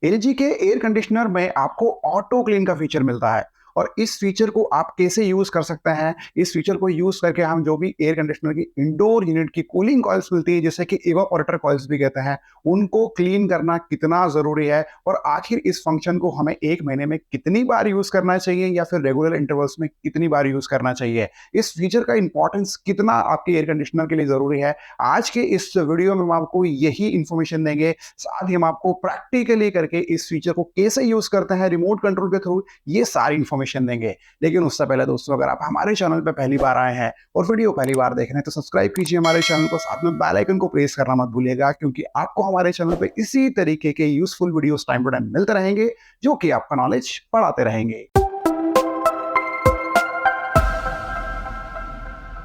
LG के air conditioner में आपको ऑटो क्लीन का फीचर मिलता है और इस फीचर को आप कैसे यूज कर सकते हैं। इस फीचर को यूज करके हम जो भी एयर कंडीशनर की इंडोर यूनिट की कूलिंग कॉइल्स मिलती है, जैसे कि इवापोरेटर कॉइल्स भी कहते हैं, उनको क्लीन करना कितना जरूरी है और आखिर इस फंक्शन को हमें एक महीने में कितनी बार यूज करना चाहिए या फिर रेगुलर इंटरवल्स में कितनी बार यूज करना चाहिए। इस फीचर का इंपॉर्टेंस कितना आपके एयर कंडीशनर के लिए जरूरी है, आज के इस वीडियो में हम आपको यही इंफॉर्मेशन देंगे। साथ ही हम आपको प्रैक्टिकली करके इस फीचर को कैसे यूज करते हैं रिमोट कंट्रोल के थ्रू, ये सारी इंफॉर्मेशन देंगे। लेकिन उससे पहले दोस्तों, अगर आप हमारे चैनल पर पहली बार आए हैं और वीडियो पहली बार देख रहे हैं तो सब्सक्राइब कीजिए हमारे चैनल को, साथ में बेल आइकन को प्रेस करना मत भूलिएगा, क्योंकि आपको हमारे चैनल पे इसी तरीके के useful videos time to time मिलते रहेंगे जो कि आपका नॉलेज बढ़ाते रहेंगे।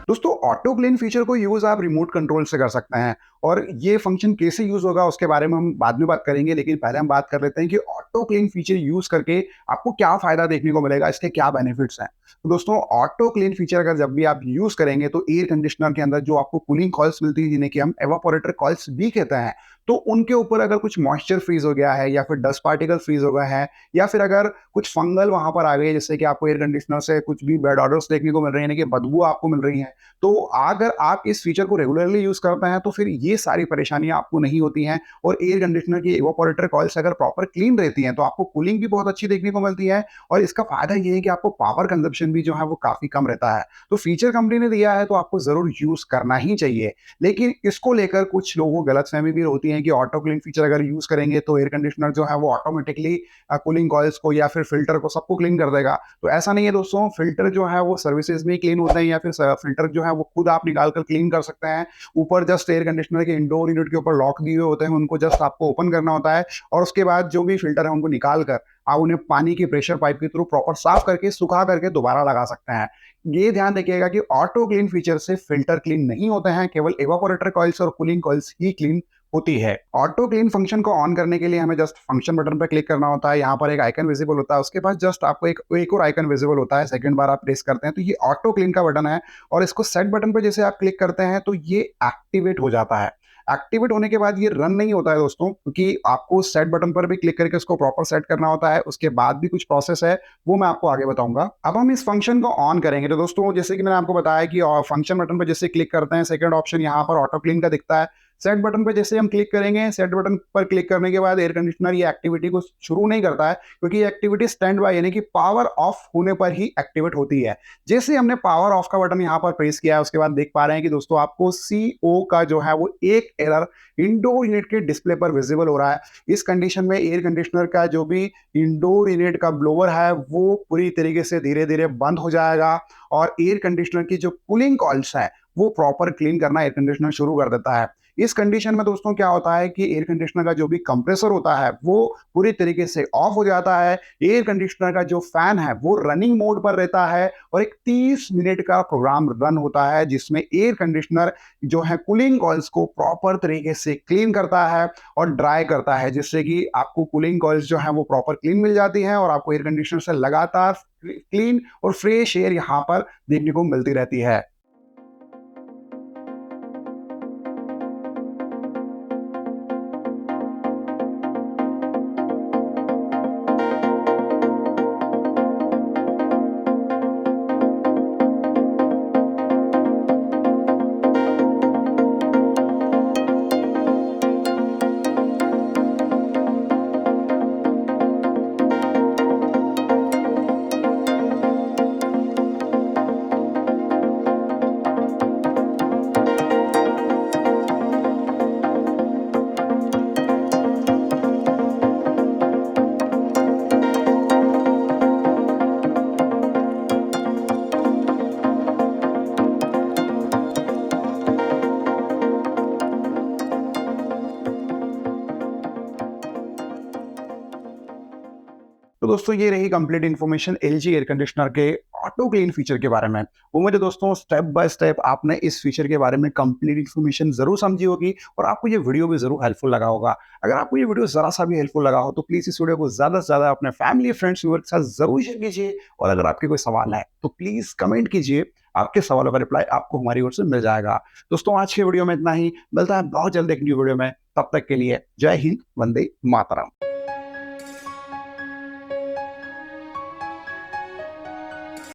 दोस्तों, ऑटो क्लीन फीचर को यूज आप रिमोट कंट्रोल से कर सकते हैं और ये फंक्शन कैसे यूज होगा उसके बारे में हम बाद में बात करेंगे। लेकिन पहले हम बात कर लेते हैं कि ऑटो क्लीन फीचर यूज करके आपको क्या फायदा देखने को मिलेगा, इसके क्या बेनिफिट्स हैं। तो दोस्तों, ऑटो क्लीन फीचर अगर जब भी आप यूज करेंगे तो एयर कंडीशनर के अंदर जो आपको कूलिंग कॉइल्स मिलती है, जिन्हें कि हम एवापोरेटर कॉइल्स भी कहते हैं, तो उनके ऊपर अगर कुछ मॉइस्चर फ्रीज हो गया है या फिर डस्ट पार्टिकल फ्रीज हो गया है या फिर अगर कुछ फंगल वहां पर आ गई है, जैसे कि आपको एयर कंडीशनर से कुछ भी बैड ऑर्डर्स देखने को मिल रही है, यानी कि बदबू आपको मिल रही है, तो अगर आप इस फीचर को रेगुलरली यूज करते हैं तो फिर ये सारी परेशानियां आपको नहीं होती हैं। और एयर कंडीशनर की इवापोरेटर कॉइल्स अगर प्रॉपर क्लीन रहती हैं तो आपको कूलिंग भी बहुत अच्छी देखने को मिलती है और इसका फायदा ये है कि आपको पावर कंजप्शन भी जो है वो काफी कम रहता है। तो फीचर कंपनी ने दिया है तो आपको जरूर यूज करना ही चाहिए। लेकिन इसको लेकर कुछ लोगों को गलतफहमी भी होती है कि ऑटो क्लीन फीचर अगर यूज करेंगे तो एयर कंडीशनर जो है वो ऑटोमेटिकली कूलिंग कॉइल्स को या फिर फिल्टर को सबको क्लीन कर देगा। तो ऐसा नहीं है दोस्तों, फिल्टर जो है वो सर्विसेज में क्लीन होते हैं या फिर फिल्टर जो है वो खुद आप निकाल कर क्लीन कर सकते हैं। ऊपर जस्ट एयर कंडीशनर के इंडोर यूनिट के ऊपर लॉक दिए हुए होते हैं, उनको जस्ट आपको ओपन करना होता है और उसके बाद जो भी फिल्टर है उनको निकाल कर आप उन्हें पानी की प्रेशर पाइप के थ्रू प्रॉपर साफ करके सुखा करके दोबारा लगा सकते हैं। ये ध्यान रखिएगा कि ऑटो क्लीन फीचर से फिल्टर क्लीन नहीं होते हैं, केवल इवापोरेटर कॉइल्स और कूलिंग कॉइल्स ही क्लीन होती है। ऑटो क्लीन फंक्शन को ऑन करने के लिए हमें जस्ट फंक्शन बटन पर क्लिक करना होता है। यहाँ पर एक आइकन विजिबल होता है, उसके बाद जस्ट आपको एक और आइकन विजिबल होता है। सेकंड बार आप प्रेस करते हैं तो ये ऑटो क्लीन का बटन है और इसको सेट बटन पर जैसे आप क्लिक करते हैं तो ये एक्टिवेट हो जाता है। एक्टिवेट होने के बाद ये रन नहीं होता है दोस्तों, क्योंकि आपको सेट बटन पर भी क्लिक करके उसको प्रॉपर सेट करना होता है। उसके बाद भी कुछ प्रोसेस है, वो मैं आपको आगे बताऊंगा। अब हम इस फंक्शन को ऑन करेंगे तो दोस्तों, जैसे कि मैंने आपको बताया कि फंक्शन बटन पर जैसे क्लिक करते हैं, सेकंड ऑप्शन यहाँ पर ऑटो क्लीन का दिखता है। सेट बटन पर जैसे हम क्लिक करेंगे, सेट बटन पर क्लिक करने के बाद एयर कंडीशनर ये एक्टिविटी को शुरू नहीं करता है, क्योंकि ये एक्टिविटी स्टैंड बाय यानी कि पावर ऑफ होने पर ही एक्टिवेट होती है। जैसे हमने पावर ऑफ का बटन यहाँ पर प्रेस किया है, उसके बाद देख पा रहे हैं कि दोस्तों आपको CO का जो है वो एक एरर इंडोर यूनिट के डिस्प्ले पर विजिबल हो रहा है। इस कंडीशन में एयर कंडीशनर का जो भी इंडोर यूनिट का ब्लोअर है वो पूरी तरीके से धीरे धीरे बंद हो जाएगा और एयर कंडीशनर की जो कूलिंग कॉइल्स है वो प्रॉपर क्लीन करना एयर कंडीशनर शुरू कर देता है। इस कंडीशन में दोस्तों क्या होता है कि एयर कंडीशनर का जो भी कंप्रेसर होता है वो पूरी तरीके से ऑफ हो जाता है। एयर कंडीशनर का जो फैन है वो रनिंग मोड पर रहता है और एक 30 मिनट का प्रोग्राम रन होता है, जिसमें एयर कंडीशनर जो है कूलिंग कॉइल्स को प्रॉपर तरीके से क्लीन करता है और ड्राई करता है, जिससे कि आपको कूलिंग कॉइल्स जो है वो प्रॉपर क्लीन मिल जाती है और आपको एयर कंडीशनर से लगातार क्लीन और फ्रेश एयर यहाँ पर देखने को मिलती रहती है। तो दोस्तों, ये रही complete information LG air conditioner के ऑटो क्लीन फीचर के बारे में। उम्मीद है दोस्तों स्टेप बाय स्टेप आपने इस फीचर के बारे में कंप्लीट इन्फॉर्मेशन जरूर समझी होगी और आपको ये वीडियो भी जरूर हेल्पफुल लगा होगा। अगर आपको ये वीडियो जरा सा भी हेल्पफुल लगा हो तो प्लीज इस वीडियो को ज्यादा से ज्यादा अपने फैमिली फ्रेंड्स व्यूअर के साथ जरूर शेयर कीजिए और अगर आपके कोई सवाल है तो प्लीज कमेंट कीजिए। आपके सवालों का रिप्लाई आपको हमारी ओर से मिल जाएगा। दोस्तों, आज के वीडियो में इतना ही, मिलता है बहुत जल्द एक न्यू वीडियो में। तब तक के लिए जय हिंद, वंदे मातरम।